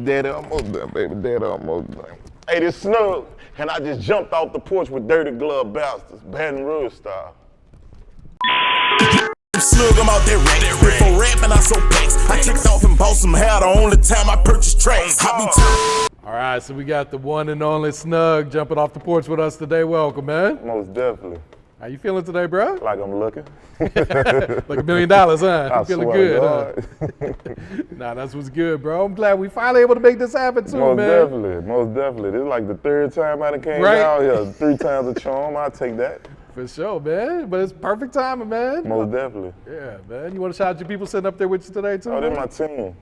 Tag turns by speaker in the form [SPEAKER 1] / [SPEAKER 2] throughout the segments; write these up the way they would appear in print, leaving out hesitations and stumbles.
[SPEAKER 1] Daddy almost done, baby. Daddy almost done. Hey, this Snug, and I just jumped off the porch with dirty glove bastards, Baton Rouge style.
[SPEAKER 2] Snug, I'm out there rapping. For rapping, I so packs. I kicked off and bought some hair the only time I purchased tracks.
[SPEAKER 3] All right, so we got the one and only Snug jumping off the porch with us today. Welcome, man.
[SPEAKER 1] Most definitely.
[SPEAKER 3] How you feeling today, bro?
[SPEAKER 1] Like I'm looking.
[SPEAKER 3] Like $1 million, huh? You feeling good, huh? Nah, that's what's good, bro. I'm glad we finally able to make this happen too,
[SPEAKER 1] Most
[SPEAKER 3] man.
[SPEAKER 1] definitely, most definitely. This is like the third time I done came down here. 3 times a charm, I'll take that.
[SPEAKER 3] For sure, man. But it's perfect timing, man.
[SPEAKER 1] Most definitely.
[SPEAKER 3] Yeah, man. You want to shout out your people sitting up there with you today too?
[SPEAKER 1] Oh,
[SPEAKER 3] man?
[SPEAKER 1] this my team.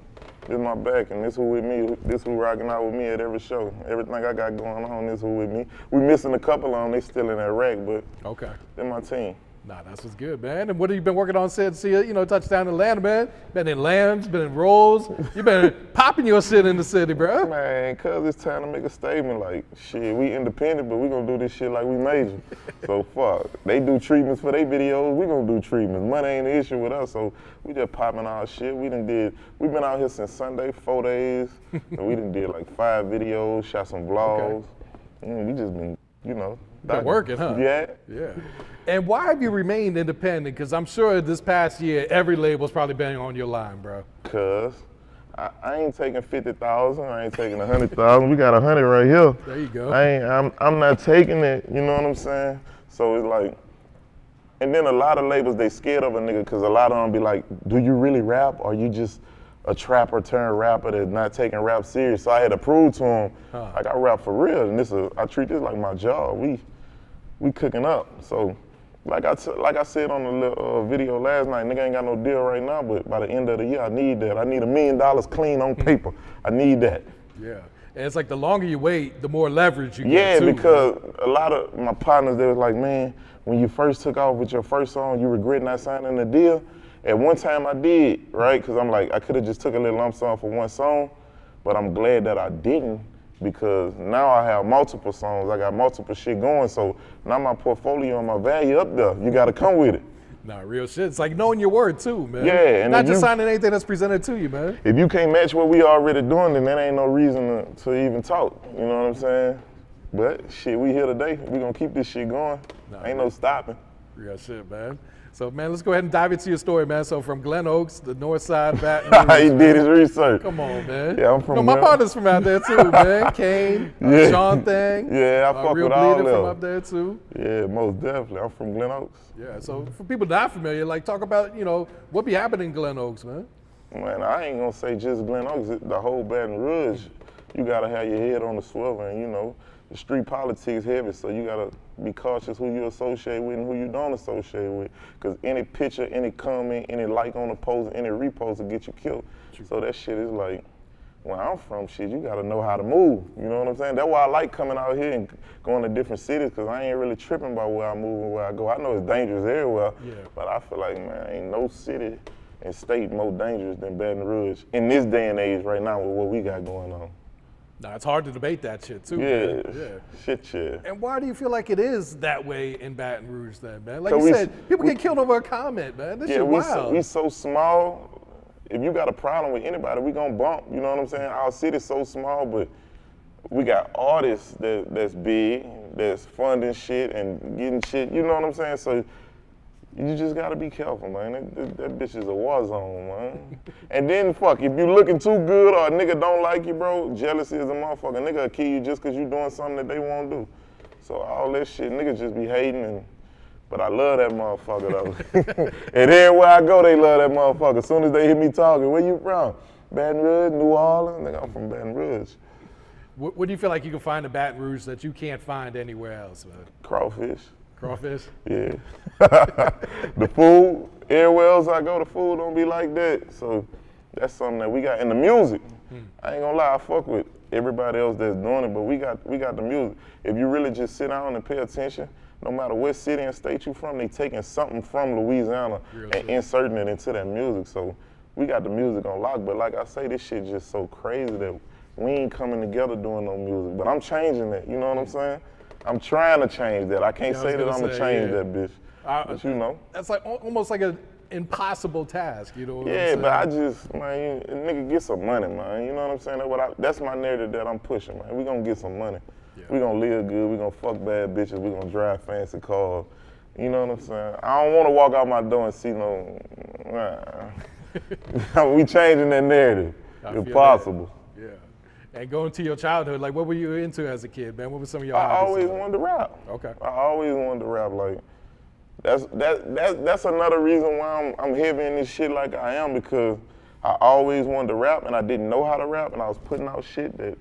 [SPEAKER 1] This my back, and this who with me. This who rocking out with me at every show. Everything I got going on, this who with me. We missing a couple on, they still in that rack, but
[SPEAKER 3] okay.
[SPEAKER 1] This my team.
[SPEAKER 3] Nah, that's what's good, man. And what have you been working on since touchdown in Atlanta, man? Been in Lambs, been in Rolls. You been popping your shit in the city, bro.
[SPEAKER 1] Man, cuz it's time to make a statement like, shit, we independent, but we gonna do this shit like we major. So fuck, they do treatments for their videos, we gonna do treatments. Money ain't the issue with us, so we just popping our shit. We been out here since Sunday, 4 days, and we done did like 5 videos, shot some vlogs. Okay. We just been,
[SPEAKER 3] Been working, huh?
[SPEAKER 1] Yeah.
[SPEAKER 3] Yeah. And why have you remained independent? Because I'm sure this past year, every label's probably been on your line, bro.
[SPEAKER 1] Cuz I ain't taking 50,000. I ain't taking 100,000. We got 100 right here.
[SPEAKER 3] There you go.
[SPEAKER 1] I'm not taking it. You know what I'm saying? So it's like, and then a lot of labels they scared of a nigga because a lot of them be like, do you really rap or you just a trapper turned rapper that's not taking rap serious? So I had to prove to them like I rap for real, and I treat this like my job. We cooking up. So. Like I said on the little video last night, nigga ain't got no deal right now, but by the end of the year, I need that. I need $1 million clean on paper. I need that.
[SPEAKER 3] Yeah, and it's like the longer you wait, the more leverage you get
[SPEAKER 1] Yeah,
[SPEAKER 3] too,
[SPEAKER 1] because a lot of my partners, they was like, man, when you first took off with your first song, you regret not signing the deal. At one time I did, right? Because I'm like, I could have just took a little lump sum for one song, but I'm glad that I didn't. Because now I have multiple songs, I got multiple shit going, so now my portfolio and my value up there. You gotta come with it.
[SPEAKER 3] Nah, real shit. It's like knowing your word too, man.
[SPEAKER 1] Yeah, and
[SPEAKER 3] not just signing anything that's presented to you, man.
[SPEAKER 1] If you can't match what we already doing, then that ain't no reason to even talk. You know what I'm saying? But shit, we here today. We gonna keep this shit going. Ain't no stopping.
[SPEAKER 3] Real shit, man. So, man, let's go ahead and dive into your story, man. So, from Glen Oaks, the north side of Baton Rouge.
[SPEAKER 1] He did his research.
[SPEAKER 3] Come on, man.
[SPEAKER 1] Yeah, I'm from
[SPEAKER 3] No, my partner's from out there, too, man. Cain, Sean Thang.
[SPEAKER 1] Yeah, I fuck with all of them.
[SPEAKER 3] from up there, too.
[SPEAKER 1] Yeah, most definitely. I'm from Glen Oaks.
[SPEAKER 3] Yeah, so for people not familiar, like, talk about, what be happening in Glen Oaks, man.
[SPEAKER 1] Man, I ain't gonna say just Glen Oaks. The whole Baton Rouge, you gotta have your head on the swivel, and, the street politics heavy, so you gotta be cautious who you associate with and who you don't associate with. Because any picture, any comment, any like on a post, any repost will get you killed. So that shit is like, where I'm from, shit, you gotta know how to move. You know what I'm saying? That's why I like coming out here and going to different cities, because I ain't really tripping about where I move and where I go. I know it's dangerous everywhere, but I feel like, man, ain't no city and state more dangerous than Baton Rouge in this day and age right now with what we got going on.
[SPEAKER 3] Nah, it's hard to debate that shit too.
[SPEAKER 1] Yeah,
[SPEAKER 3] man.
[SPEAKER 1] shit.
[SPEAKER 3] And why do you feel like it is that way in Baton Rouge then, man? Like you said, people get killed over a comment, man. This shit wild.
[SPEAKER 1] We so small. If you got a problem with anybody, we gonna bump. You know what I'm saying? Our city's so small, but we got artists that's big, that's funding shit and getting shit. You know what I'm saying? So you just gotta be careful, man. That bitch is a war zone, man. And then, fuck, if you looking too good or a nigga don't like you, bro, jealousy is a motherfucker. Nigga will kill you just because you doing something that they won't do. So all that shit, niggas just be hating, but I love that motherfucker, though. And everywhere I go, they love that motherfucker. As soon as they hear me talking, where you from? Baton Rouge, New Orleans? Nigga, I'm from Baton Rouge.
[SPEAKER 3] What do you feel like you can find in Baton Rouge that you can't find anywhere else, man?
[SPEAKER 1] Crawfish.
[SPEAKER 3] Crawfish?
[SPEAKER 1] Yeah. The food, everywhere else I go, the food don't be like that. So that's something that we got. And the music, I ain't gonna lie, I fuck with everybody else that's doing it, but we got the music. If you really just sit down and pay attention, no matter what city and state you from, they taking something from Louisiana and inserting it into that music. So we got the music on lock, but like I say, this shit just so crazy that we ain't coming together doing no music. But I'm changing that, you know what I'm saying? I'm trying to change that. I can't say that I'm gonna change that bitch. But
[SPEAKER 3] That's like almost like impossible task, you know what I'm
[SPEAKER 1] Yeah,
[SPEAKER 3] saying?
[SPEAKER 1] but I just, man, nigga, get some money, man. You know what I'm saying? That's my narrative that I'm pushing, man. We gonna get some money.
[SPEAKER 3] Yeah.
[SPEAKER 1] We gonna live good. We gonna fuck bad bitches. We gonna drive fancy cars. You know what I'm saying? I don't want to walk out my door and see no. We changing that narrative, if possible.
[SPEAKER 3] That. Yeah. And going to your childhood, like, what were you into as a kid, man? What were some of your
[SPEAKER 1] I
[SPEAKER 3] hobbies?
[SPEAKER 1] always wanted to rap.
[SPEAKER 3] Okay.
[SPEAKER 1] I always wanted to rap. Like, that's another reason why I'm heavy in this shit like I am, because I always wanted to rap and I didn't know how to rap, and I was putting out shit that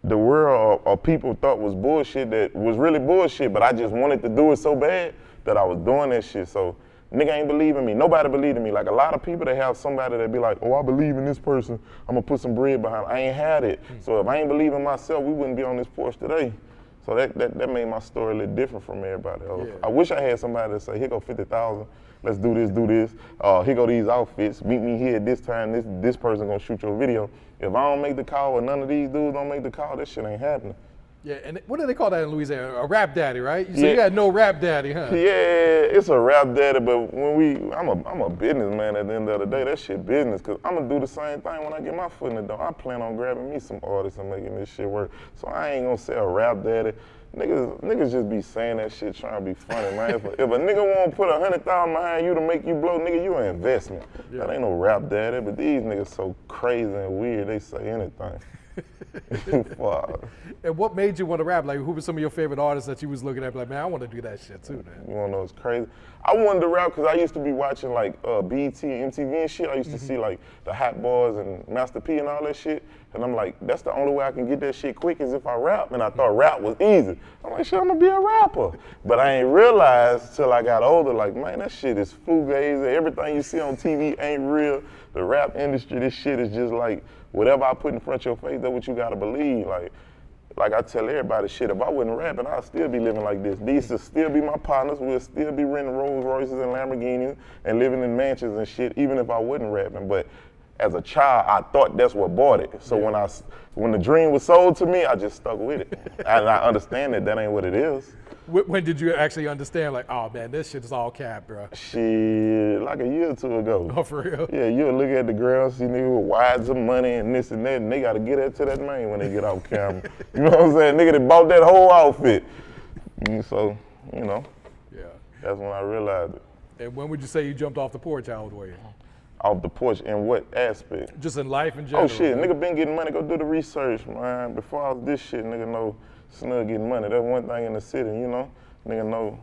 [SPEAKER 1] the world or people thought was bullshit that was really bullshit, but I just wanted to do it so bad that I was doing that shit. So nigga ain't believing me. Nobody believed in me. Like a lot of people, they have somebody that be like, oh, I believe in this person. I'm gonna put some bread behind it. I ain't had it. So if I ain't believe in myself, we wouldn't be on this porch today. So that made my story a little different from everybody else.
[SPEAKER 3] Yeah.
[SPEAKER 1] I wish I had somebody to say, here go 50,000. Let's do this. Here go these outfits. Meet me here at this time. This person gonna shoot your video. If I don't make the call or none of these dudes don't make the call, that shit ain't happening.
[SPEAKER 3] Yeah, and what do they call that in Louisiana? A rap daddy, right? So
[SPEAKER 1] Yeah.
[SPEAKER 3] you had no rap daddy, huh?
[SPEAKER 1] Yeah, it's a rap daddy, but I'm a businessman at the end of the day. That shit business, cause I'm gonna do the same thing when I get my foot in the door. I plan on grabbing me some artists and making this shit work. So I ain't gonna say a rap daddy. Niggas just be saying that shit trying to be funny, man. If a nigga wanna put 100,000 behind you to make you blow, nigga, you an investment.
[SPEAKER 3] Yeah.
[SPEAKER 1] That ain't no rap daddy, but these niggas so crazy and weird, they say anything. Fuck.
[SPEAKER 3] And what made you want to rap? Like, who were some of your favorite artists that you was looking at? Like, man, I want to do that shit too, man.
[SPEAKER 1] You wanna know what's crazy? I wanted to rap because I used to be watching like BET and MTV and shit. I used to see like the Hot Boys and Master P and all that shit. And I'm like, that's the only way I can get that shit quick is if I rap. And I thought rap was easy. I'm like, shit, I'm gonna be a rapper. But I ain't realized till I got older, like, man, that shit is fugazi. Everything you see on TV ain't real. The rap industry, this shit is just like, whatever I put in front of your face, that's what you gotta believe. Like I tell everybody, shit, if I wasn't rapping, I'd still be living like this. These would still be my partners. We'll still be renting Rolls Royces and Lamborghinis and living in mansions and shit, even if I wasn't rapping. But as a child, I thought that's what bought it. So when the dream was sold to me, I just stuck with it. And I understand that ain't what it is.
[SPEAKER 3] When did you actually understand, like, oh man, this shit is all cap, bro?
[SPEAKER 1] Shit, like a year or two ago.
[SPEAKER 3] Oh, for real?
[SPEAKER 1] Yeah, you'll look at the ground, see niggas with wides of money and this and that, and they gotta get that to that man when they get off camera. You know what I'm saying? Nigga that bought that whole outfit. So, you know,
[SPEAKER 3] Yeah.
[SPEAKER 1] that's when I realized it.
[SPEAKER 3] And when would you say you jumped off the porch? How old were you?
[SPEAKER 1] Off the porch, in what aspect?
[SPEAKER 3] Just in life in general.
[SPEAKER 1] Oh shit,
[SPEAKER 3] man.
[SPEAKER 1] nigga been getting money, go do the research, man. Before I was this shit, nigga know Snug getting money. That's one thing in the city, you know? Nigga know,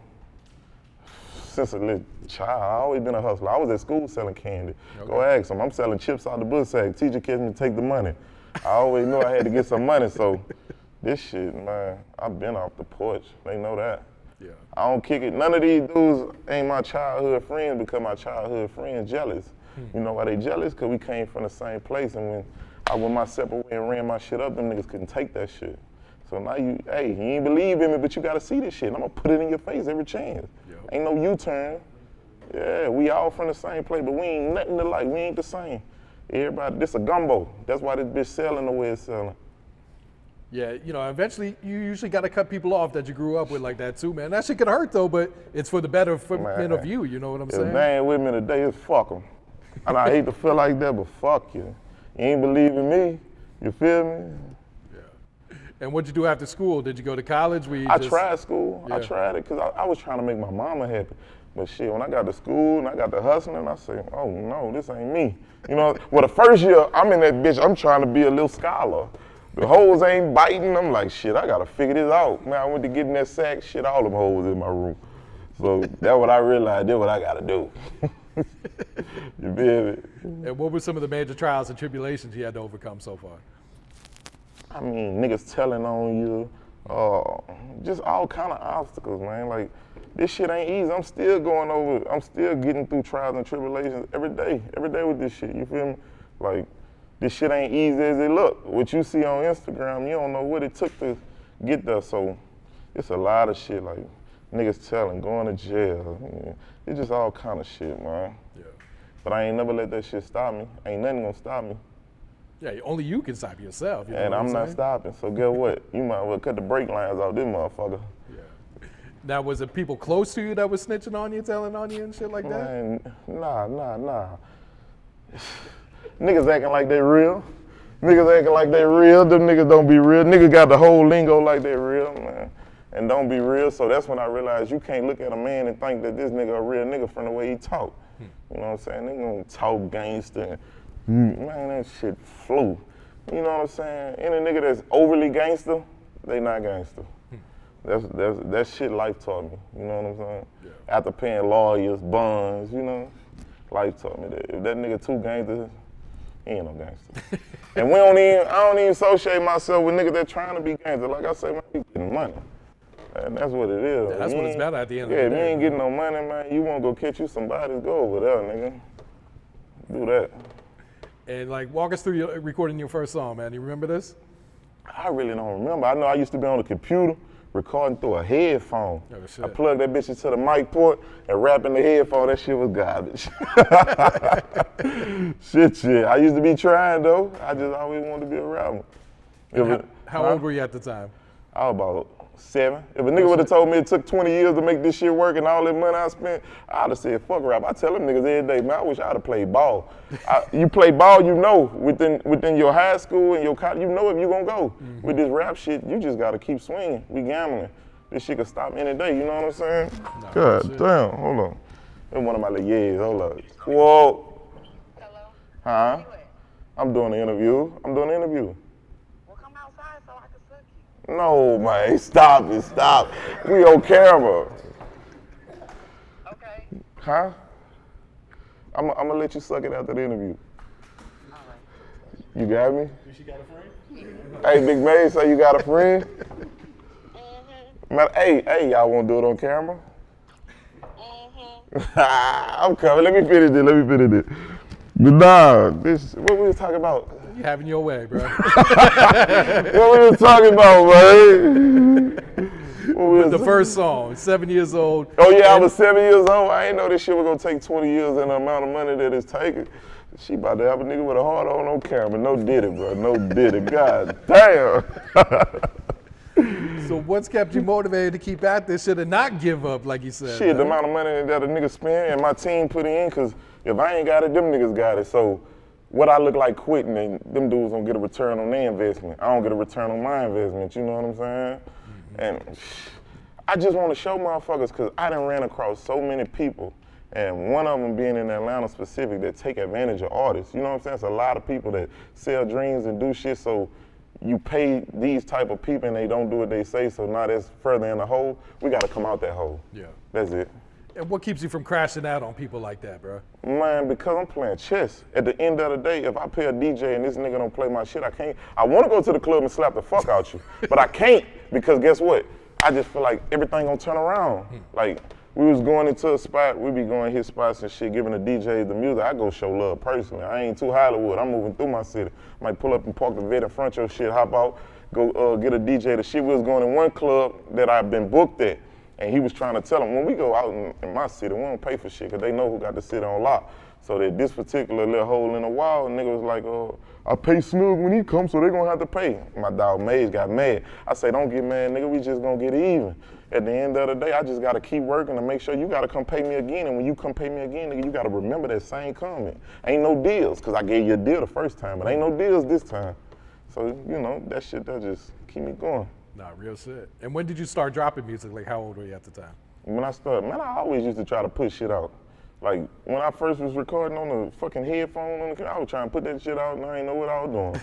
[SPEAKER 1] since a little child, I always been a hustler. I was at school selling candy.
[SPEAKER 3] Okay.
[SPEAKER 1] Go ask them, I'm selling chips out the book sack. Teacher catch me take the money. I always knew I had to get some money, so this shit, man, I've been off the porch. They know that.
[SPEAKER 3] Yeah.
[SPEAKER 1] I don't kick it. None of these dudes ain't my childhood friends because my childhood friends jealous. You know why they jealous? Because we came from the same place, and when I went my separate way and ran my shit up, them niggas couldn't take that shit. So now you ain't believe in me, but you gotta see this shit. And I'm gonna put it in your face every chance.
[SPEAKER 3] Yep.
[SPEAKER 1] Ain't no U-turn. Yeah, we all from the same place, but we ain't nothing alike. We ain't the same. Everybody, this a gumbo. That's why this bitch selling the way it's selling.
[SPEAKER 3] Yeah, you know, eventually you usually got to cut people off that you grew up with like that too, man. That shit could hurt though, but it's for the betterment of you. You know what I'm saying?
[SPEAKER 1] If they ain't with me today, it's fuck them. And I hate to feel like that, but fuck you. You ain't believe in me. You feel me?
[SPEAKER 3] Yeah. And what'd you do after school? Did you go to college?
[SPEAKER 1] I tried school.
[SPEAKER 3] Yeah.
[SPEAKER 1] I tried it because I was trying to make my mama happy. But shit, when I got to school and I got to hustling, I said, oh no, this ain't me. You know, well, the first year I'm in that bitch, I'm trying to be a little scholar. The hoes ain't biting. I'm like, shit, I gotta figure this out. Man, I went to get in that sack, shit, all them hoes in my room. So that's what I realized, that's what I gotta do. You feel me?
[SPEAKER 3] And what were some of the major trials and tribulations you had to overcome so far?
[SPEAKER 1] I mean, niggas telling on you, just all kind of obstacles, man. Like, this shit ain't easy. I'm still getting through trials and tribulations every day with this shit, you feel me? Like, this shit ain't easy as it look. What you see on Instagram, you don't know what it took to get there, so it's a lot of shit, like niggas telling, going to jail. It's just all kind of shit, man.
[SPEAKER 3] Yeah.
[SPEAKER 1] But I ain't never let that shit stop me. Ain't nothing gonna stop me.
[SPEAKER 3] Yeah, only you can stop yourself. You know
[SPEAKER 1] And
[SPEAKER 3] what
[SPEAKER 1] I'm not
[SPEAKER 3] saying?
[SPEAKER 1] stopping, so guess what? You might as well cut the brake lines off this motherfucker.
[SPEAKER 3] Yeah. Now, was it people close to you that was snitching on you, telling on you and shit like that?
[SPEAKER 1] Man, nah. Niggas acting like they real. Niggas acting like they real. Them niggas don't be real. Niggas got the whole lingo like they real, man. And don't be real. So that's when I realized you can't look at a man and think that this nigga a real nigga from the way he talk. You know what I'm saying? Nigga gonna talk gangster. Man, that shit flew. You know what I'm saying? Any nigga that's overly gangster, they not gangster. That shit life taught me. You know what I'm saying? Yeah. After paying lawyers, bonds, you know, life taught me that if that nigga too gangster, he ain't no gangster. And I don't even associate myself with niggas that trying to be gangster. Like I say, man, you getting money. And that's what it is.
[SPEAKER 3] Yeah, that's what it's about at the end of the day.
[SPEAKER 1] Yeah, if you ain't getting no money, man, you wanna go catch you somebody, go over there, nigga. Do that.
[SPEAKER 3] And like, walk us through recording your first song, man. You remember this?
[SPEAKER 1] I really don't remember. I know I used to be on the computer recording through a headphone.
[SPEAKER 3] Oh, shit.
[SPEAKER 1] I plugged that bitch into the mic port and rapping the headphone. That shit was garbage. Shit. I used to be trying though. I just always wanted to be a rapper.
[SPEAKER 3] How old were you at the time?
[SPEAKER 1] I was about 7. If a nigga would have told me it took 20 years to make this shit work and all that money I spent, I'd have said, fuck rap. I tell them niggas every day, man, I wish I'd have played ball. You play ball, you know, within your high school and your college, you know if you gonna go. Mm-hmm. With this rap shit, you just gotta keep swinging. We gambling. This shit could stop any day, you know what I'm saying? No, God damn, hold on. That's one of my little years, hold up. Whoa.
[SPEAKER 4] Hello?
[SPEAKER 1] Huh?
[SPEAKER 4] Anyway.
[SPEAKER 1] I'm doing the interview.
[SPEAKER 4] Well, come outside so I can suck you.
[SPEAKER 1] No, man, stop it. We on camera.
[SPEAKER 4] Okay.
[SPEAKER 1] Huh? I'm gonna let you suck it after the interview.
[SPEAKER 4] All right.
[SPEAKER 1] You got me?
[SPEAKER 5] She got a friend?
[SPEAKER 1] Hey, Big May, say you got a friend?
[SPEAKER 4] Mm-hmm.
[SPEAKER 1] Man, hey, y'all wanna do it on camera?
[SPEAKER 4] Mm-hmm.
[SPEAKER 1] I'm coming, let me finish this. But nah, what we was talking about?
[SPEAKER 3] You having your way, bro.
[SPEAKER 1] What we was talking about, man?
[SPEAKER 3] The first song, 7 years old.
[SPEAKER 1] Oh yeah, I was 7 years old. I ain't know this shit was gonna take 20 years and the amount of money that it's taking. She about to have a nigga with a heart on camera. No did it, bro. No did it. God damn.
[SPEAKER 3] So what's kept you motivated to keep at this shit and not give up, like you said?
[SPEAKER 1] Shit, the amount of money that a nigga spend and my team put in, cause if I ain't got it, them niggas got it. So what I look like quitting and them dudes don't get a return on their investment. I don't get a return on my investment, you know what I'm saying? Mm-hmm. And I just want to show motherfuckers, cause I done ran across so many people, and one of them being in Atlanta specific that take advantage of artists. You know what I'm saying? It's a lot of people that sell dreams and do shit, so you pay these type of people and they don't do what they say, so now that's further in the hole. We gotta come out that hole. Yeah. That's it.
[SPEAKER 3] And what keeps you from crashing out on people like that, bro?
[SPEAKER 1] Man, because I'm playing chess. At the end of the day, if I pay a DJ and this nigga don't play my shit, I can't. I wanna go to the club and slap the fuck out you, but I can't, because guess what? I just feel like everything gonna turn around. Like, we was going into a spot, we be going hit spots and shit, giving the DJ the music. I go show love personally. I ain't too Hollywood. I'm moving through my city. Might pull up and park the vet in front of your shit, hop out, go get a DJ. The shit we was going in one club that I've been booked at, and he was trying to tell him, when we go out in my city, we don't pay for shit, because they know who got the city on lock. So that this particular little hole in the wall, nigga was like, I pay Snug when he comes, so they gonna have to pay. My dog Maze got mad. I say, don't get mad, nigga, we just gonna get even. At the end of the day, I just gotta keep working to make sure you gotta come pay me again, and when you come pay me again, nigga, you gotta remember that same comment. Ain't no deals, because I gave you a deal the first time, but ain't no deals this time. So, you know, that shit, that just keep me going.
[SPEAKER 3] Nah, real shit. And when did you start dropping music? Like, how old were you at the time?
[SPEAKER 1] When I started, man, I always used to try to put shit out. Like, when I first was recording on the fucking headphone, I was trying to put that shit out and I didn't know what I was doing.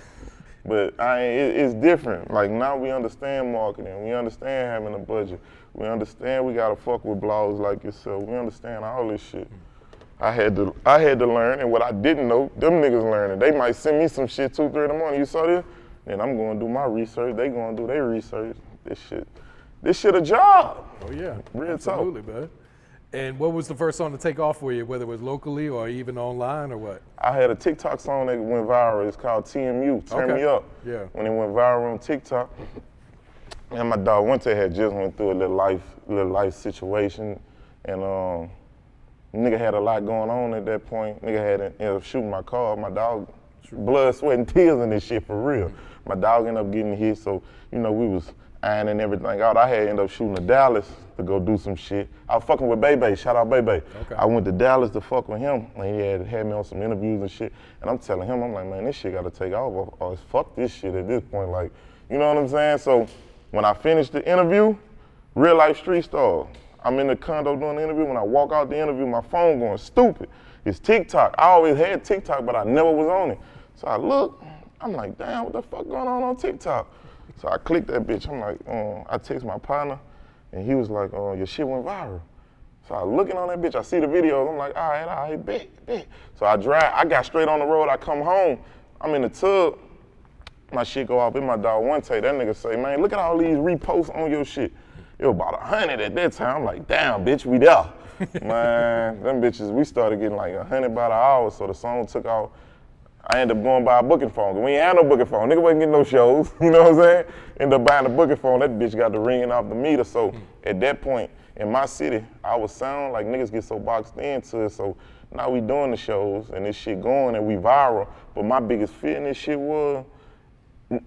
[SPEAKER 1] But it's different. Like, now we understand marketing. We understand having a budget. We understand we gotta fuck with blogs like yourself. We understand all this shit. I had to learn, and what I didn't know, them niggas learning. They might send me some shit 2, 3 in the morning. You saw this? Then I'm gonna do my research. They gonna do their research. This shit a job.
[SPEAKER 3] Oh yeah,
[SPEAKER 1] real
[SPEAKER 3] absolutely,
[SPEAKER 1] talk.
[SPEAKER 3] bud. And what was the first song to take off for you, whether it was locally or even online or what?
[SPEAKER 1] I had a TikTok song that went viral. It's called TMU, Turn Me Up.
[SPEAKER 3] Yeah.
[SPEAKER 1] When it went viral on TikTok, and my dog Winter had just went through a little life situation, and nigga had a lot going on at that point. Nigga had ended up shooting my car. My dog, blood, sweat, and tears in this shit for real. My dog ended up getting hit, so you know we was ironing everything out. I had ended up shooting to Dallas to go do some shit. I was fucking with Bebe, shout out Bebe.
[SPEAKER 3] Okay.
[SPEAKER 1] I went to Dallas to fuck with him, and he had me on some interviews and shit. And I'm telling him, I'm like, man, this shit gotta take off, or fuck this shit at this point. Like, you know what I'm saying? So when I finished the interview, real life street star. I'm in the condo doing the interview. When I walk out the interview, my phone going stupid. It's TikTok. I always had TikTok, but I never was on it. So I look, I'm like, damn, what the fuck going on TikTok? So I clicked that bitch. I'm like, I text my partner, and he was like, your shit went viral. So I looking on that bitch, I see the videos. I'm like, all right, bet. So I got straight on the road. I come home, I'm in the tub. My shit go off in my dog one take. That nigga say, man, look at all these reposts on your shit. It was about 100 at that time. I'm like, damn, bitch, we there. Man, them bitches, we started getting like 100 by the hour, so the song took off. I ended up going by a booking phone. We ain't had no booking phone. Nigga wasn't getting no shows, you know what I'm saying? Ended up buying a booking phone. That bitch got the ringing off the meter. So at that point, in my city, I was sound like niggas get so boxed into it. So now we doing the shows and this shit going and we viral. But my biggest fear in this shit was,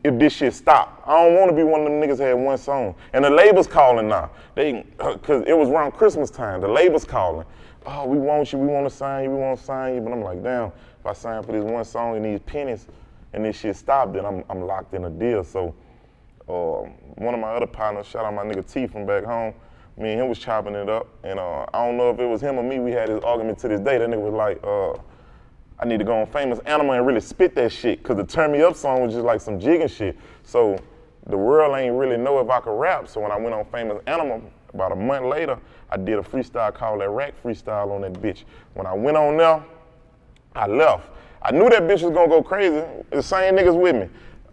[SPEAKER 1] if this shit stop. I don't want to be one of them niggas that had one song. And the label's calling now. Cause it was around Christmas time. The label's calling. Oh, we want you, we want to sign you, we want to sign you. But I'm like, damn, if I sign for this one song and these pennies and this shit stop, then I'm locked in a deal. So one of my other partners, shout out my nigga T from back home, me and him was chopping it up. And I don't know if it was him or me, we had this argument to this day. That nigga was like, I need to go on Famous Animal and really spit that shit, cause the Turn Me Up song was just like some jigging shit. So the world ain't really know if I could rap. So when I went on Famous Animal, about a month later, I did a freestyle called that Rack Freestyle on that bitch. When I went on there, I left. I knew that bitch was gonna go crazy. The same niggas with me.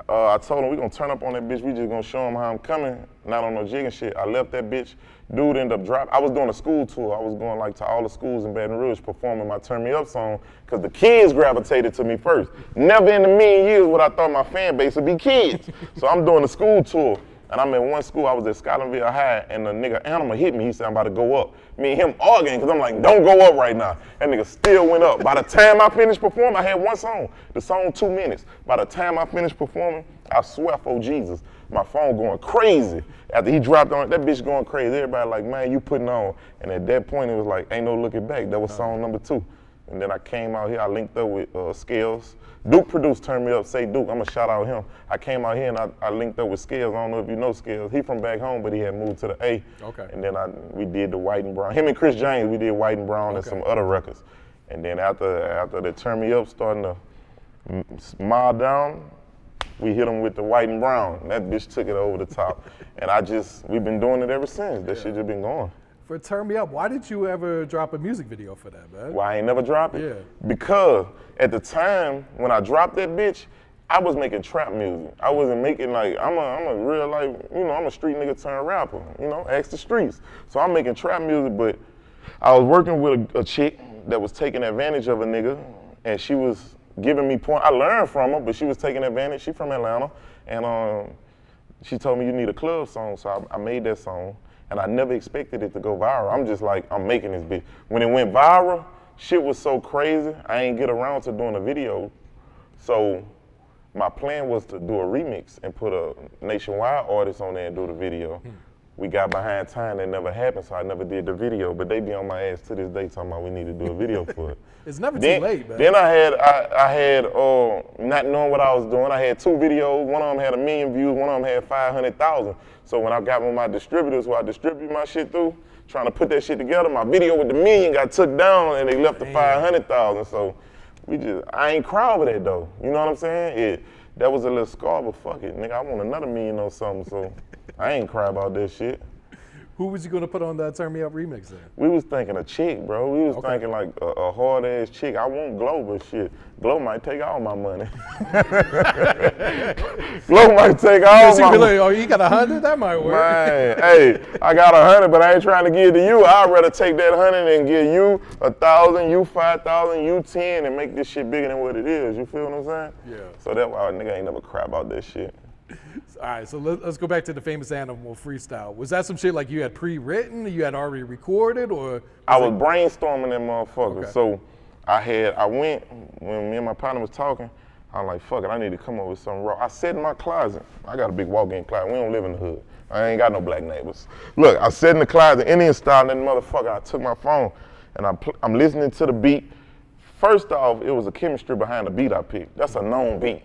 [SPEAKER 1] I told him we gonna turn up on that bitch. We just gonna show him how I'm coming, not on no jigging shit. I left that bitch. Dude ended up dropping. I was doing a school tour. I was going like to all the schools in Baton Rouge performing my Turn Me Up song because the kids gravitated to me first. Never in a million years would I thought my fan base would be kids. So I'm doing a school tour. And I'm in one school, I was at Scotlandville High, and the nigga Animal hit me. He said, I'm about to go up. Me and him arguing, because I'm like, don't go up right now. That nigga still went up. By the time I finished performing, I had one song. The song 2 minutes. By the time I finished performing, I swear for Jesus, my phone going crazy. After he dropped on it, that bitch going crazy. Everybody like, man, you putting on. And at that point, it was like, ain't no looking back. That was song number 2. And then I came out here, I linked up with Scales. Duke produced Turn Me Up, say Duke, I'm gonna shout out him. I came out here and I linked up with Scales. I don't know if you know Scales. He from back home, but he had moved to the A.
[SPEAKER 3] Okay.
[SPEAKER 1] And then we did the White and Brown. Him and Chris James, we did White and Brown and some other records. And then after the Turn Me Up starting to smile down, we hit him with the White and Brown. And that bitch took it over the top. And we've been doing it ever since. That shit just been going.
[SPEAKER 3] For Turn Me Up, why did you ever drop a music video for that, man?
[SPEAKER 1] Why I ain't never dropped it?
[SPEAKER 3] Yeah.
[SPEAKER 1] Because at the time when I dropped that bitch, I was making trap music. I wasn't making like, I'm a real life, I'm a street nigga turned rapper, ask the streets. So I'm making trap music, but I was working with a chick that was taking advantage of a nigga, and she was giving me point. I learned from her, but she was taking advantage. She from Atlanta, and she told me you need a club song, so I made that song. And I never expected it to go viral. I'm just like, I'm making this bitch. When it went viral, shit was so crazy, I ain't get around to doing a video. So my plan was to do a remix and put a nationwide artist on there and do the video. We got behind time, that never happened, so I never did the video. But they be on my ass to this day talking about we need to do a video for it.
[SPEAKER 3] It's never too late, man.
[SPEAKER 1] Then I had not knowing what I was doing, I had 2 videos. One of them had 1 million views, one of them had 500,000. So when I got with my distributors who I distribute my shit through, trying to put that shit together, my video with the 1 million got took down and they left the 500,000. So I ain't cry over that though. You know what I'm saying? That was a little scar, but fuck it, nigga, I want another 1 million or something, so I ain't cry about that shit.
[SPEAKER 3] Who was you gonna put on that Turn Me Up remix then?
[SPEAKER 1] We was thinking a chick, bro. We was thinking like a hard ass chick. I want Glow, but shit, Glow might take all my money. Glow might take all my money.
[SPEAKER 3] Like, oh, you got 100? That might work.
[SPEAKER 1] Man, hey, I got 100, but I ain't trying to give it to you. I'd rather take that 100 and give you 1,000, you 5,000, you 10, and make this shit bigger than what it is. You feel what I'm saying?
[SPEAKER 3] Yeah.
[SPEAKER 1] So that's why a nigga ain't never cry about that shit.
[SPEAKER 3] All right, so let's go back to the Famous Animal freestyle. Was that some shit like you had pre-written, you had already recorded, or?
[SPEAKER 1] I was brainstorming that motherfucker.
[SPEAKER 3] Okay.
[SPEAKER 1] So when me and my partner was talking, I'm like, fuck it, I need to come up with something raw. I sat in my closet. I got a big walk-in closet. We don't live in the hood. I ain't got no black neighbors. Look, I sat in the closet, Indian style, that motherfucker. I took my phone and I'm listening to the beat. First off, it was a chemistry behind the beat I picked. That's a known beat.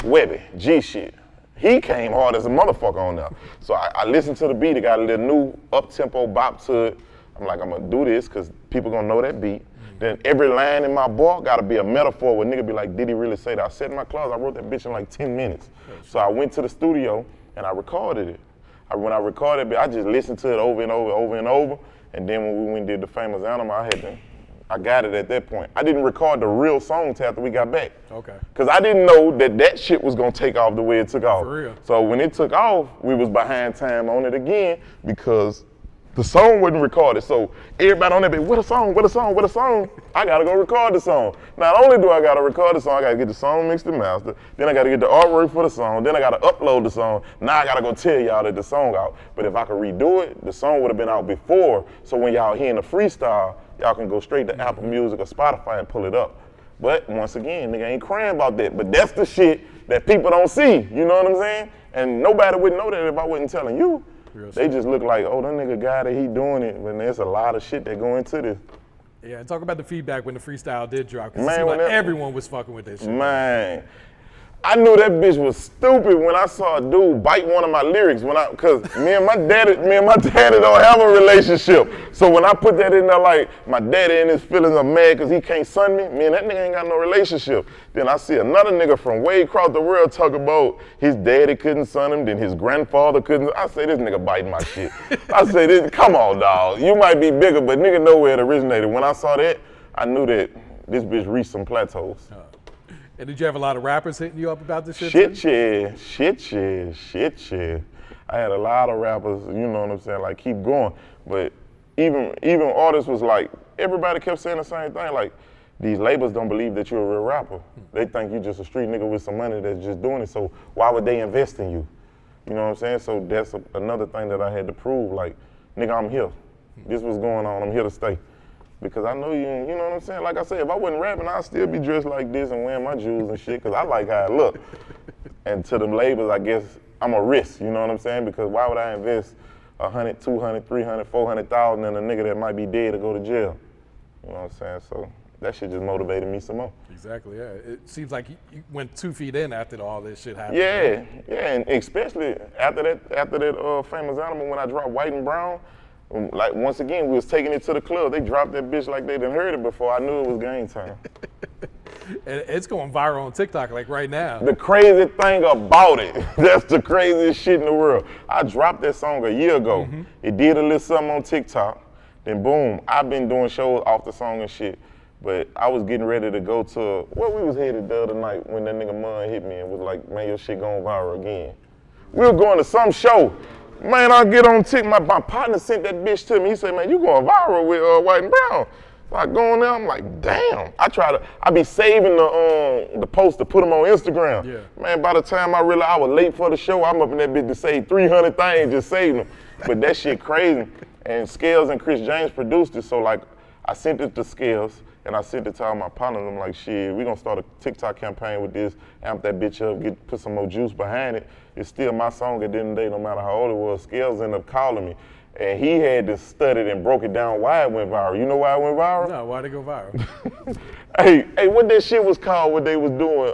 [SPEAKER 1] Webby, G shit. He came hard as a motherfucker on there. So I listened to the beat. It got a little new up-tempo bop to it. I'm like, I'm gonna do this because people gonna know that beat. Then every line in my book gotta be a metaphor where nigga be like, did he really say that? I sat in my closet, I wrote that bitch in like 10 minutes. So I went to the studio and I recorded it. When I recorded it, I just listened to it over and over. And then when we went and did the famous animal, I got it at that point. I didn't record the real song till after we got back.
[SPEAKER 3] Okay.
[SPEAKER 1] Cause I didn't know that shit was gonna take off the way it took off.
[SPEAKER 3] For real.
[SPEAKER 1] So when it took off, we was behind time on it again because the song wasn't recorded. So everybody on that bit, what a song. I gotta go record the song. Not only do I gotta record the song, I gotta get the song mixed and mastered. Then I gotta get the artwork for the song. Then I gotta upload the song. Now I gotta go tell y'all that the song out. But if I could redo it, the song would have been out before. So when y'all hearing the freestyle, y'all can go straight to Apple Music or Spotify and pull it up. But once again, nigga ain't crying about that. But that's the shit that people don't see. You know what I'm saying? And nobody would know that if I wasn't telling you. They just look like, oh, that nigga guy that he doing it, but there's a lot of shit that go into this.
[SPEAKER 3] Yeah, and talk about the feedback when the freestyle did drop, because
[SPEAKER 1] Man,
[SPEAKER 3] it seemed like
[SPEAKER 1] when that-
[SPEAKER 3] everyone was fucking with this shit.
[SPEAKER 1] Man, I knew that bitch was stupid when I saw a dude bite one of my lyrics cause me and my daddy don't have a relationship. So when I put that in there like my daddy and his feelings are mad cause he can't son me and that nigga ain't got no relationship. Then I see another nigga from way across the world talk about his daddy couldn't son him, then his grandfather couldn't. I say, this nigga biting my shit. I say, this, come on, dawg. You might be bigger, but nigga know where it originated. When I saw that, I knew that this bitch reached some plateaus.
[SPEAKER 3] And did you have a lot of rappers hitting you up about this shit?
[SPEAKER 1] Shit, yeah. I had a lot of rappers, you know what I'm saying, like keep going. But even artists was like, everybody kept saying the same thing, like these labels don't believe that you're a real rapper. They think you just a street nigga with some money that's just doing it, so why would they invest in you? You know what I'm saying? So that's another thing that I had to prove, like, nigga, I'm here. This was going on, I'm here to stay. Because I know you know what I'm saying? Like I said, if I wasn't rapping, I'd still be dressed like this and wearing my jewels and shit, because I like how I look. And to them labels, I guess I'm a risk, you know what I'm saying? Because why would I invest 100, 200, 300, 400,000 in a nigga that might be dead to go to jail? You know what I'm saying? So that shit just motivated me some more.
[SPEAKER 3] Exactly, yeah. It seems like you went 2 feet in after all this shit happened.
[SPEAKER 1] Yeah, and especially after that famous animal when I dropped White and Brown. Like, once again, we was taking it to the club. They dropped that bitch like they done heard it before. I knew it was game time.
[SPEAKER 3] And it's going viral on TikTok like right now.
[SPEAKER 1] The crazy thing about it, that's the craziest shit in the world. I dropped that song a year ago. It did a little something on TikTok. Then boom, I've been doing shows off the song and shit. But I was getting ready to go to, where we was headed the other night when that nigga Mun hit me and was like, man, your shit going viral again. We were going to some show. Man, I get on TikTok, my partner sent that bitch to me. He said, man, you going viral with White and Brown. So I go on there, I'm like, damn. I be saving the post to put them on Instagram.
[SPEAKER 3] Yeah.
[SPEAKER 1] Man, by the time I realized I was late for the show, I'm up in that bitch to save 300 things, just saving them. But that shit crazy. And Scales and Chris James produced it, so like, I sent it to Scales, and I sent it to all my partners. I'm like, shit, we gonna start a TikTok campaign with this, amp that bitch up, put some more juice behind it. It's still my song at the end of the day, no matter how old it was. Scales ended up calling me, and he had to study it and broke it down why it went viral. You know why it went viral?
[SPEAKER 3] No, why'd it go viral?
[SPEAKER 1] Hey, what that shit was called? What they was doing?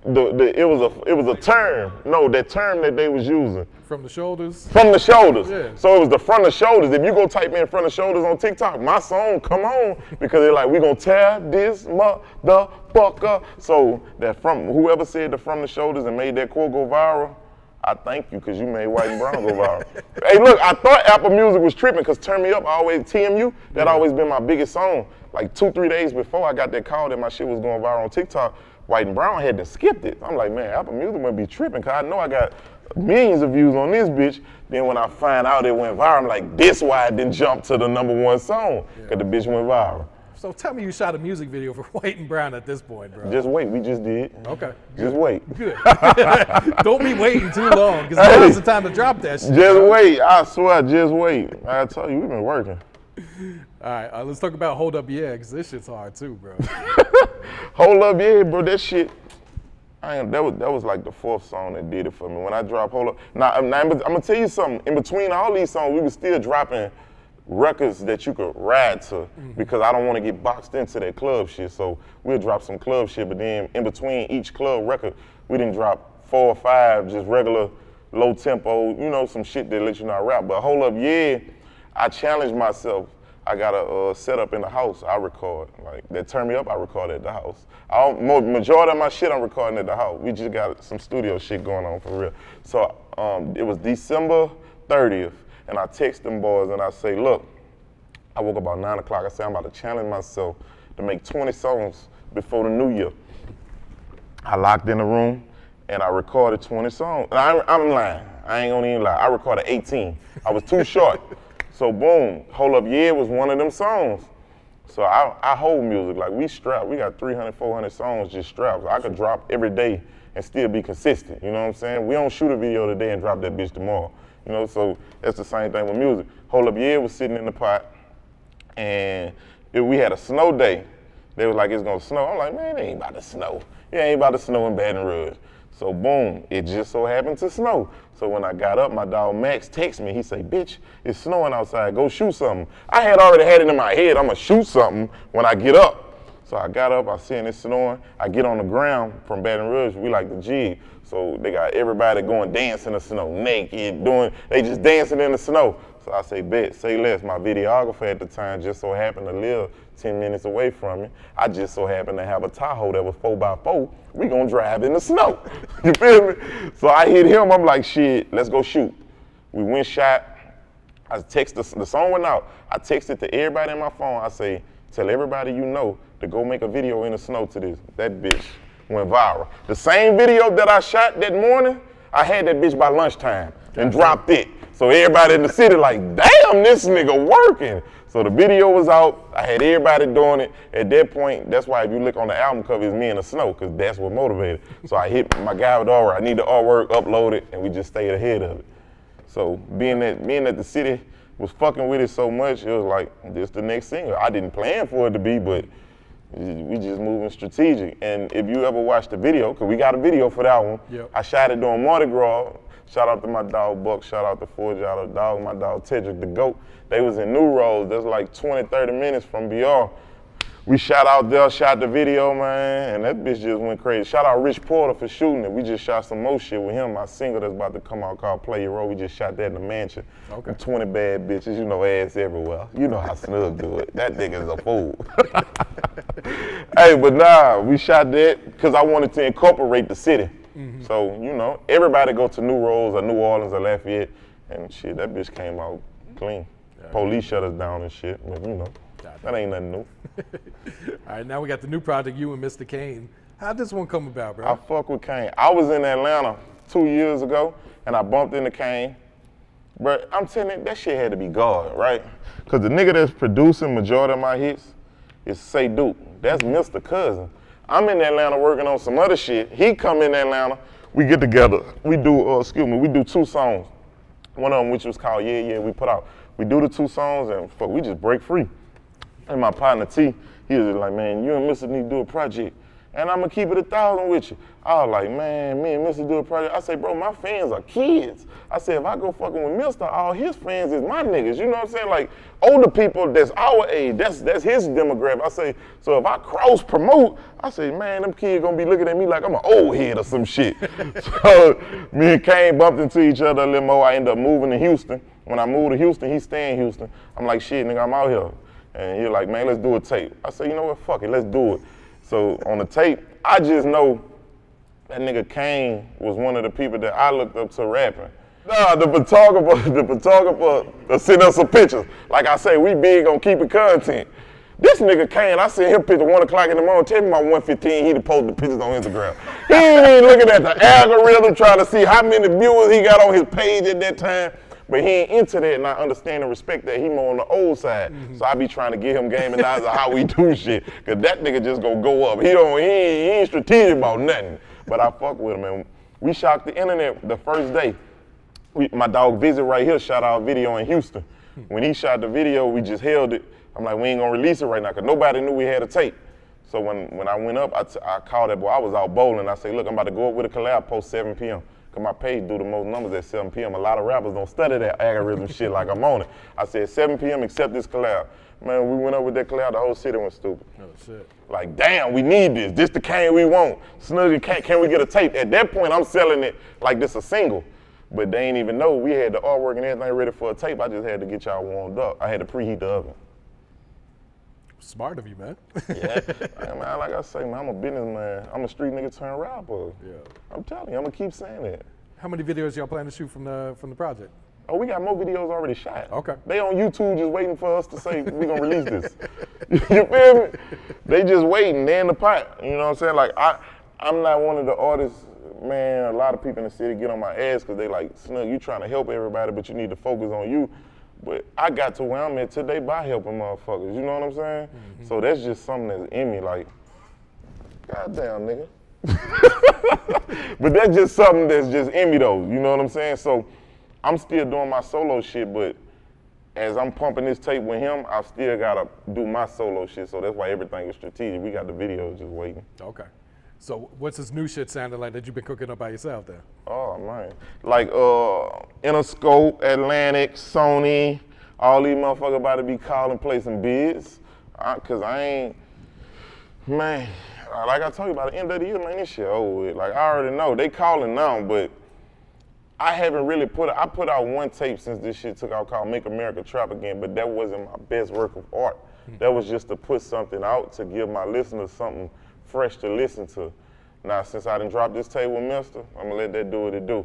[SPEAKER 1] It was a term. No, that term that they was using.
[SPEAKER 3] From the shoulders?
[SPEAKER 1] From the shoulders.
[SPEAKER 3] Yeah.
[SPEAKER 1] So it was the front of shoulders. If you go type in front of shoulders on TikTok, my song come on, because they're like, we gonna tear this motherfucker. So that from whoever said the from the shoulders and made that quote go viral, I thank you, because you made White and Brown go viral. Hey, look, I thought Apple Music was tripping, because Turn Me Up, TMU, that always been my biggest song. Like 2-3 days before I got that call that my shit was going viral on TikTok, White and Brown had to skip it. I'm like, man, Apple Music must be tripping, because I know I got millions of views on this bitch. Then when I find out it went viral, I'm like, this why it didn't jump to the #1 song, because the bitch went viral.
[SPEAKER 3] So tell me you shot a music video for White and Brown at this point, bro.
[SPEAKER 1] Just wait, we just did.
[SPEAKER 3] Okay.
[SPEAKER 1] Just wait.
[SPEAKER 3] Good. Don't be waiting too long, because now's the time to drop that shit.
[SPEAKER 1] Just wait, I swear, just wait. I tell you, we've been working.
[SPEAKER 3] All right, let's talk about Hold Up Yeah, because this shit's hard too, bro.
[SPEAKER 1] Hold Up, yeah, bro, that shit. That was like the fourth song that did it for me. When I dropped Hold Up, now I'm gonna tell you something. In between all these songs, we were still dropping records that you could ride to because I don't want to get boxed into that club shit. So we'll drop some club shit, but then in between each club record, we didn't drop 4 or 5 just regular low tempo, you know, some shit that let you know I rap. But Hold Up, yeah, I challenged myself. I got a setup in the house I record. Like, that Turn Me Up, I record at the house. Majority of my shit I'm recording at the house. We just got some studio shit going on for real. So it was December 30th, and I text them boys and I say, look, I woke up about 9 o'clock. I said, I'm about to challenge myself to make 20 songs before the new year. I locked in the room and I recorded 20 songs. And I'm lying, I ain't gonna even lie. I recorded 18. I was too short. So boom, Hold Up Yeah was one of them songs. So I hold music, like we strapped. We got 300, 400 songs just strapped. So I could drop every day and still be consistent, you know what I'm saying? We don't shoot a video today and drop that bitch tomorrow. You know, so that's the same thing with music. Hold Up Yeah was sitting in the pot, and we had a snow day. They was like, it's gonna snow. I'm like, man, it ain't about to snow. It ain't about to snow in Baton Rouge. So boom, it just so happened to snow. So when I got up, my dog Max texted me. He say, bitch, it's snowing outside, go shoot something. I had already had it in my head, I'm gonna shoot something when I get up. So I got up, I seen it snowing. I get on the ground from Baton Rouge, we like the jig. So they got everybody going dancing in the snow, naked, they just dancing in the snow. So I say, bet, say less. My videographer at the time just so happened to live 10 minutes away from me. I just so happened to have a Tahoe that was 4x4. We gonna drive in the snow. You feel me? So I hit him, I'm like, shit, let's go shoot. We went shot. I text the song went out. I texted to everybody in my phone. I say, tell everybody you know to go make a video in the snow to this. That bitch went viral. The same video that I shot that morning, I had that bitch by lunchtime and dropped it. So everybody in the city like, damn, this nigga working. So the video was out. I had everybody doing it. At that point, that's why if you look on the album cover, it's me in the snow, because that's what motivated. So I hit my guy with the artwork. I need the artwork, upload it, and we just stayed ahead of it. So being that the city was fucking with it so much, it was like, this the next single. I didn't plan for it to be, but we just moving strategic. And if you ever watch the video, because we got a video for that one,
[SPEAKER 3] Yep.
[SPEAKER 1] I shot it during Mardi Gras. Shout out to my dog Buck, shout out to Forge, out of dog, my dog Tedrick the GOAT. They was in New Roads, that's like 20, 30 minutes from BR. We shot out there, shot the video, man, and that bitch just went crazy. Shout out Rich Porter for shooting it. We just shot some more shit with him. My single that's about to come out called Play Your Role. We just shot that in the mansion.
[SPEAKER 3] Okay.
[SPEAKER 1] And 20 bad bitches, you know, ass everywhere. You know how Snug do it. That nigga's a fool. Hey, but nah, we shot that because I wanted to incorporate the city. Mm-hmm. So, you know, everybody go to New Roads or New Orleans or Lafayette, and shit, that bitch came out clean. Yeah, police shut us down and shit, but you know, that ain't nothing new.
[SPEAKER 3] All right, now we got the new project, you and Mista Cain. How'd this one come about, bro?
[SPEAKER 1] I fuck with Cain. I was in Atlanta 2 years ago, and I bumped into Cain. But I'm telling you, that shit had to be God, right? Because the nigga that's producing majority of my hits is Say Duke. That's Mr. Cousin. I'm in Atlanta working on some other shit. He come in Atlanta, we get together. We do, we do 2 songs. One of them which was called Yeah, Yeah, we put out. We do the 2 songs and fuck, we just break free. And my partner T, he was just like, man, you and Mr. need to do a project. And I'm gonna keep it 1,000 with you. I was like, man, me and Mr. do a project. I say, bro, my fans are kids. I said, if I go fucking with Mr., all his fans is my niggas. You know what I'm saying? Like, older people that's our age, that's his demographic. I say, so if I cross promote, I say, man, them kids gonna be looking at me like I'm an old head or some shit. So me and Cain bumped into each other a little more. I ended up moving to Houston. When I moved to Houston, he stay in Houston. I'm like, shit, nigga, I'm out here. And he like, man, let's do a tape. I said, you know what, fuck it, let's do it. So on the tape, I just know that nigga Cain was one of the people that I looked up to rapping. Nah, the photographer sent us some pictures. Like I say, we big on keeping content. This nigga Cain, I seen him picture 1 o'clock in the morning, tell me my 1:15, he'd post the pictures on Instagram. He ain't even looking at the algorithm, trying to see how many viewers he got on his page at that time. But he ain't into that, and I understand and respect that. He more on the old side. Mm-hmm. So I be trying to get him game and eyes of how we do shit. Cause that nigga just gonna go up. He ain't strategic about nothing. But I fuck with him, and we shocked the internet the first day. My dog Visit right here shot our video in Houston. When he shot the video, we just held it. I'm like, we ain't gonna release it right now, cause nobody knew we had a tape. So when I went up, I called that boy. I was out bowling. I say, look, I'm about to go up with a collab post 7 p.m. Cause my page do the most numbers at 7 p.m. A lot of rappers don't study that algorithm shit like I'm on it. I said 7 p.m. accept this collab. Man, we went up with that collab, the whole city went stupid.
[SPEAKER 3] Oh shit.
[SPEAKER 1] Like, damn, we need this. This the Cain we want. Snug and Cain, can we get a tape? At that point, I'm selling it like this a single. But they ain't even know. We had the artwork and everything ready for a tape. I just had to get y'all warmed up. I had to preheat the oven.
[SPEAKER 3] Smart of you, man.
[SPEAKER 1] Yeah. Man, like I say, man, I'm a businessman. I'm a street nigga turned rapper.
[SPEAKER 3] Yeah.
[SPEAKER 1] I'm telling you, I'm gonna keep saying that.
[SPEAKER 3] How many videos y'all plan to shoot from the project?
[SPEAKER 1] Oh, we got more videos already shot.
[SPEAKER 3] Okay.
[SPEAKER 1] They on YouTube just waiting for us to say we gonna release this. You feel me? They just waiting. They in the pot. You know what I'm saying? Like I'm not one of the artists. Man, a lot of people in the city get on my ass because they like, Snug, you trying to help everybody, but you need to focus on you. But I got to where I'm at today by helping motherfuckers. You know what I'm saying? Mm-hmm. So that's just something that's in me. Like, goddamn, nigga. But that's just something that's just in me though. You know what I'm saying? So I'm still doing my solo shit, but as I'm pumping this tape with him, I still gotta do my solo shit. So that's why everything is strategic. We got the videos just waiting.
[SPEAKER 3] Okay. So what's this new shit sounding like that you've been cooking up by yourself then?
[SPEAKER 1] Oh man, like Interscope, Atlantic, Sony, all these motherfuckers about to be calling, placing bids. Cause I ain't, man, like I told you about the end of the year, man, this shit over with. Like I already know, they calling now, but I haven't really I put out one tape since this shit took out called Make America Trap Again, but that wasn't my best work of art. That was just to put something out to give my listeners something fresh to listen to. Now, since I done dropped this tape with Mista, I'm gonna let that do what it do.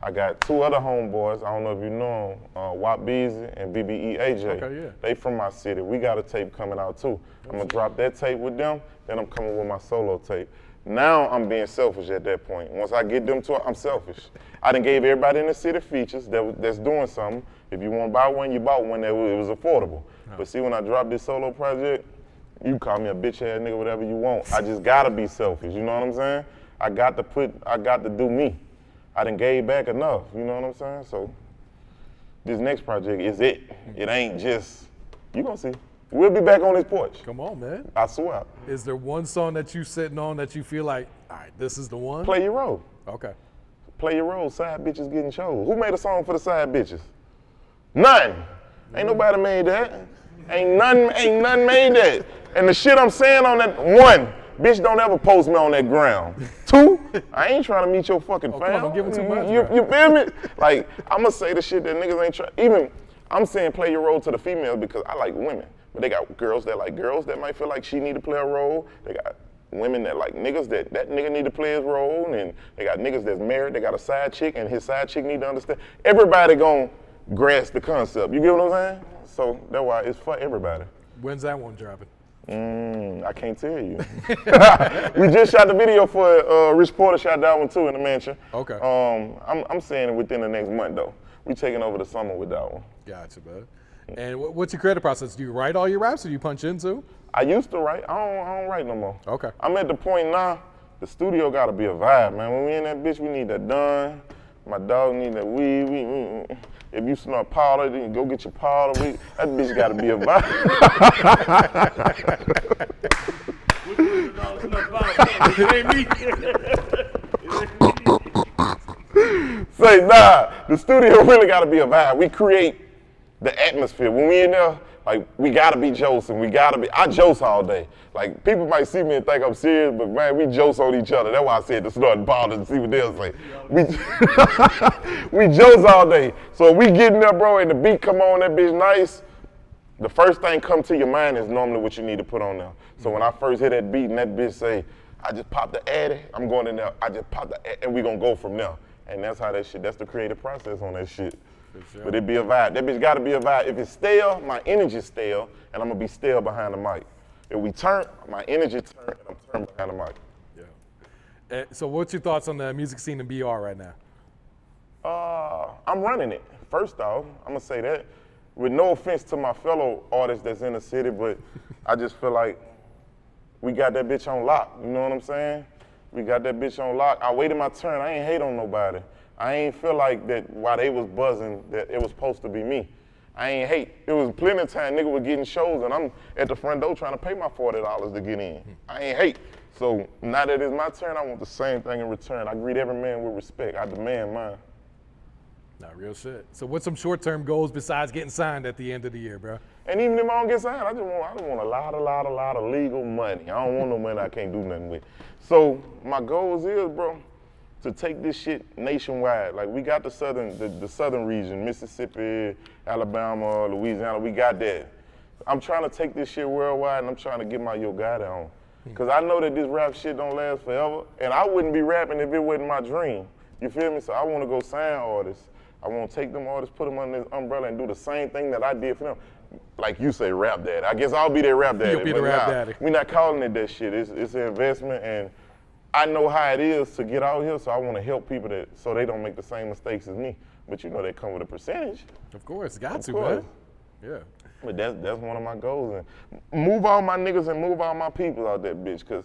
[SPEAKER 1] I got 2 other homeboys, I don't know if you know them, Wap Beezy and BBE AJ.
[SPEAKER 3] Okay, yeah.
[SPEAKER 1] They from my city. We got a tape coming out too. I'm gonna drop that tape with them, then I'm coming with my solo tape. Now I'm being selfish at that point. Once I get them to it, I'm selfish. I done gave everybody in the city features that's doing something. If you wanna buy one, you bought one that it was affordable. But see, when I drop this solo project, you can call me a bitch ass nigga, whatever you want. I just gotta be selfish, you know what I'm saying? I got to do me. I done gave back enough, you know what I'm saying? So this next project is it. It ain't just, you gonna see. We'll be back on this porch.
[SPEAKER 3] Come on, man.
[SPEAKER 1] I swear.
[SPEAKER 3] Is there one song that you sitting on that you feel like, all right, this is the one?
[SPEAKER 1] Play your role.
[SPEAKER 3] Okay.
[SPEAKER 1] Play your role, side bitches getting chose. Who made a song for the side bitches? None. Ain't nobody made that. Ain't none made that. And the shit I'm saying on that, 1, bitch, don't ever post me on that ground. 2, I ain't trying to meet your fucking fam.
[SPEAKER 3] Come on, don't give it too much.
[SPEAKER 1] You feel me? Like, I'ma say the shit that niggas ain't trying. Even, I'm saying play your role to the females because I like women. But they got girls that like girls that might feel like she need to play a role. They got women that like niggas that nigga need to play his role. And they got niggas that's married, they got a side chick, and his side chick need to understand. Everybody gonna grasp the concept. You get what I'm saying? So that's why it's for everybody.
[SPEAKER 3] When's that one dropping?
[SPEAKER 1] I can't tell you. We just shot the video for Rich Porter shot that one too in the mansion.
[SPEAKER 3] Okay.
[SPEAKER 1] I'm saying it within the next month though. We taking over the summer with that one.
[SPEAKER 3] Gotcha, man. And what's your creative process? Do you write all your raps or do you punch in too?
[SPEAKER 1] I used to write. I don't write no more.
[SPEAKER 3] Okay.
[SPEAKER 1] I'm at the point now, the studio gotta be a vibe, man. When we in that bitch, we need that done. My dog need that weed. If you snort powder, then you go get your powder. That bitch gotta be a vibe. Say, nah, the studio really gotta be a vibe. We create the atmosphere. When we in there, like, we gotta be josing. I jose all day. Like, people might see me and think I'm serious, but man, we jose on each other. That's why I said to snort and powder and see what they'll say. We jose all day. So if we get in there, bro, and the beat come on, that bitch nice, the first thing come to your mind is normally what you need to put on there. So when I first hear that beat and that bitch say, I just popped the addy, I'm going in there, I just popped the addy, and we gonna go from there. And that's how that shit, that's the creative process on that shit. Sure. But it be a vibe. That bitch gotta be a vibe. If it's stale, my energy's stale, and I'm gonna be stale behind the mic. If we turn, my energy turn, and I'm turned behind the mic.
[SPEAKER 3] Yeah. So what's your thoughts on the music scene in BR right now?
[SPEAKER 1] I'm running it. First off, I'm gonna say that. With no offense to my fellow artists that's in the city, but I just feel like we got that bitch on lock. You know what I'm saying? We got that bitch on lock. I waited my turn. I ain't hate on nobody. I ain't feel like that while they was buzzing that it was supposed to be me. I ain't hate. It was plenty of time nigga was getting shows and I'm at the front door trying to pay my $40 to get in. I ain't hate. So now that it's my turn, I want the same thing in return. I greet every man with respect. I demand mine.
[SPEAKER 3] Not real shit. So what's some short-term goals besides getting signed at the end of the year, bro?
[SPEAKER 1] And even if I don't get signed, I just want a lot of legal money. I don't want no money I can't do nothing with. So my goals is, bro, to take this shit nationwide. Like we got the southern region, Mississippi, Alabama, Louisiana, we got that. I'm trying to take this shit worldwide and I'm trying to get my Yo Gotti on. Cause I know that this rap shit don't last forever and I wouldn't be rapping if it wasn't my dream. You feel me? So I wanna go sign artists. I wanna take them artists, put them under this umbrella and do the same thing that I did for them. Like you say, rap daddy. I guess I'll be their rap daddy.
[SPEAKER 3] You'll be the rap daddy.
[SPEAKER 1] We're not calling it that shit. It's an investment and I know how it is to get out here, so I want to help people so they don't make the same mistakes as me. But you know they come with a percentage.
[SPEAKER 3] Of course, got to,
[SPEAKER 1] course.
[SPEAKER 3] man. Yeah.
[SPEAKER 1] But that's one of my goals. And move all my niggas and move all my people out that bitch, because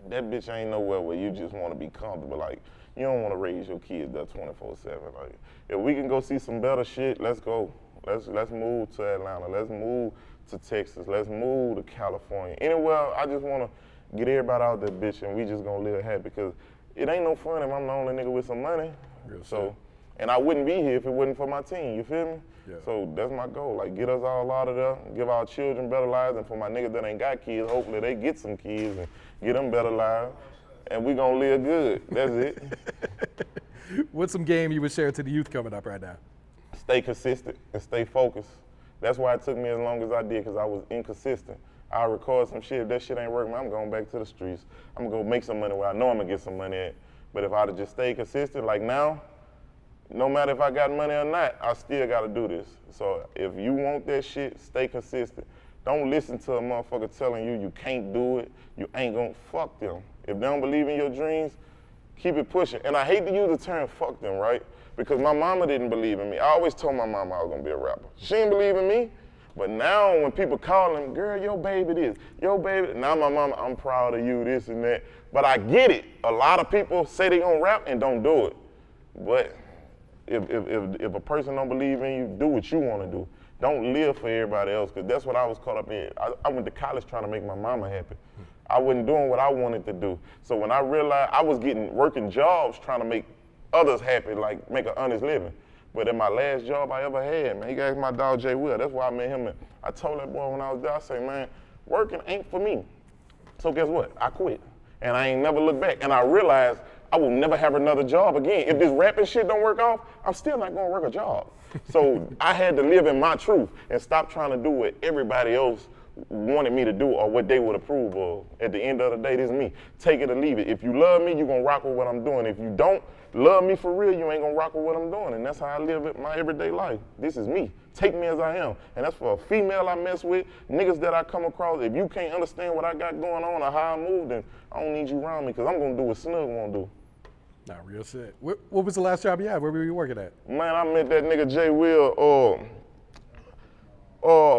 [SPEAKER 1] that bitch ain't nowhere where you just want to be comfortable. Like, you don't want to raise your kids there 24/7. Like, if we can go see some better shit, let's go. Let's move to Atlanta. Let's move to Texas. Let's move to California. Anywhere, I just want to get everybody out that bitch and we just gonna live happy because it ain't no fun if I'm the only nigga with some money.
[SPEAKER 3] Real
[SPEAKER 1] so,
[SPEAKER 3] shit.
[SPEAKER 1] and I wouldn't be here if it wasn't for my team, you feel me?
[SPEAKER 3] Yeah.
[SPEAKER 1] So that's my goal, like get us all out of there, give our children better lives, and for my niggas that ain't got kids, hopefully they get some kids and get them better lives, and we gonna live good, that's it.
[SPEAKER 3] What's some game you would share to the youth coming up right now?
[SPEAKER 1] Stay consistent and stay focused. That's why it took me as long as I did, because I was inconsistent. I record some shit. If that shit ain't working, I'm going back to the streets. I'm gonna go make some money where I know I'm gonna get some money at. But if I'd have just stayed consistent, like now, no matter if I got money or not, I still gotta do this. So if you want that shit, stay consistent. Don't listen to a motherfucker telling you you can't do it, you ain't gonna fuck them. If they don't believe in your dreams, keep it pushing. And I hate to use the term fuck them, right? Because my mama didn't believe in me. I always told my mama I was gonna be a rapper. She didn't believe in me. But now when people call them, girl, your baby this, your baby, now my mama, I'm proud of you, this and that. But I get it. A lot of people say they gonna rap and don't do it. But if a person don't believe in you, do what you wanna do. Don't live for everybody else, because that's what I was caught up in. I went to college trying to make my mama happy. I wasn't doing what I wanted to do. So when I realized I was working jobs trying to make others happy, like make an honest living. But in my last job I ever had, man, he gave my dog Jay Will. That's why I met him. And I told that boy when I was there, I say, man, working ain't for me. So guess what? I quit. And I ain't never looked back. And I realized I will never have another job again. If this rapping shit don't work off, I'm still not gonna work a job. So I had to live in my truth and stop trying to do what everybody else wanted me to do or what they would approve of. At the end of the day, this is me. Take it or leave it. If you love me, you're gonna rock with what I'm doing. If you don't love me for real, you ain't gonna rock with what I'm doing. And that's how I live my everyday life. This is me. Take me as I am. And that's for a female I mess with, niggas that I come across. If you can't understand what I got going on or how I move, then I don't need you around me, because I'm gonna do what Snug won't do.
[SPEAKER 3] Not real shit. What was the last job you had? Where were you working at?
[SPEAKER 1] Man, I met that nigga Jay Will,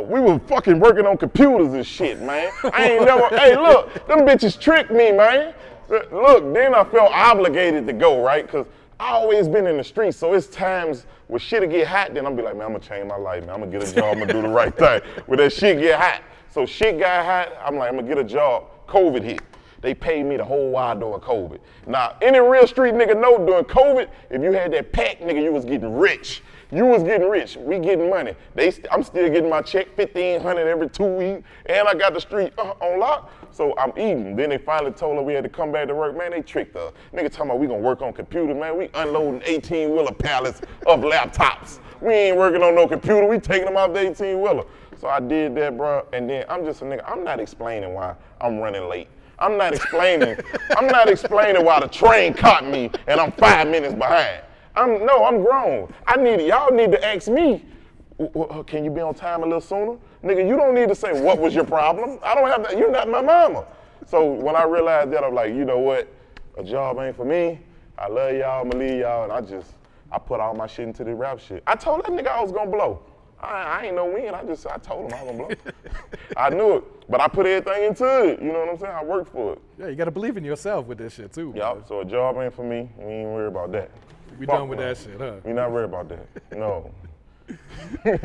[SPEAKER 1] we were fucking working on computers and shit, man. I ain't never, hey, look, them bitches tricked me, man. Look, then I felt obligated to go, right? Because I always been in the streets, so it's times when shit'll get hot, then I'm be like, man, I'm gonna change my life, man. I'm gonna get a job, I'm gonna do the right thing. When that shit get hot. So shit got hot, I'm like, I'm gonna get a job. COVID hit. They paid me the whole while during COVID. Now, any real street nigga know during COVID, if you had that pack, nigga, you was getting rich. You was getting rich, we getting money. I'm still getting my check, $1,500 every 2 weeks, and I got the street on lock, so I'm eating. Then they finally told us we had to come back to work. Man, they tricked us. Nigga talking about we gonna work on computer, man. We unloading 18-wheeler pallets of laptops. We ain't working on no computer, we taking them off the 18-wheeler. So I did that, bro, and then I'm just a nigga. I'm not explaining why I'm running late. I'm not explaining why the train caught me and I'm 5 minutes behind. I'm grown. Y'all need to ask me, can you be on time a little sooner? Nigga, you don't need to say, what was your problem? I don't have that, you're not my mama. So when I realized that, I'm like, you know what? A job ain't for me. I love y'all, I'ma leave y'all, and I put all my shit into the rap shit. I told that nigga I was gonna blow. I ain't no win, I told him I was gonna blow. I knew it, but I put everything into it, you know what I'm saying? I worked for it.
[SPEAKER 3] Yeah, you gotta believe in yourself with this shit too.
[SPEAKER 1] Yeah, so a job ain't for me, we ain't worried about that.
[SPEAKER 3] We done with that shit, huh?
[SPEAKER 1] We not worried about that, no.
[SPEAKER 3] All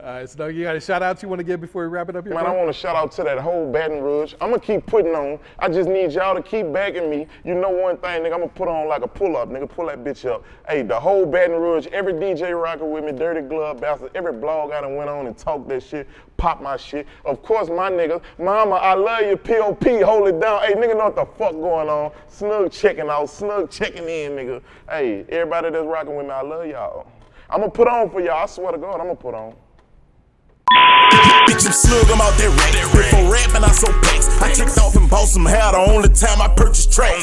[SPEAKER 3] right, Snug, you got a shout out you want to give before we wrap it up here?
[SPEAKER 1] Man,
[SPEAKER 3] bro?
[SPEAKER 1] I want to shout out to that whole Baton Rouge. I'm going to keep putting on. I just need y'all to keep backing me. You know one thing, nigga, I'm going to put on like a pull-up, nigga. Pull that bitch up. Hey, the whole Baton Rouge, every DJ rocking with me, Dirty Glove Bastard, every blog I done went on and talked that shit, pop my shit. Of course, my niggas, mama, I love you, P.O.P., hold it down. Hey, nigga know what the fuck going on. Snug checking out, Snug checking in, nigga. Hey, everybody that's rocking with me, I love y'all. I'm going to put on for y'all. I swear to God, I'm going to put on.
[SPEAKER 2] Bitch, I'm Snug, I'm out there rapping. For rapping, I so packs. I tricked off and bought some hair the only time I purchased tracks.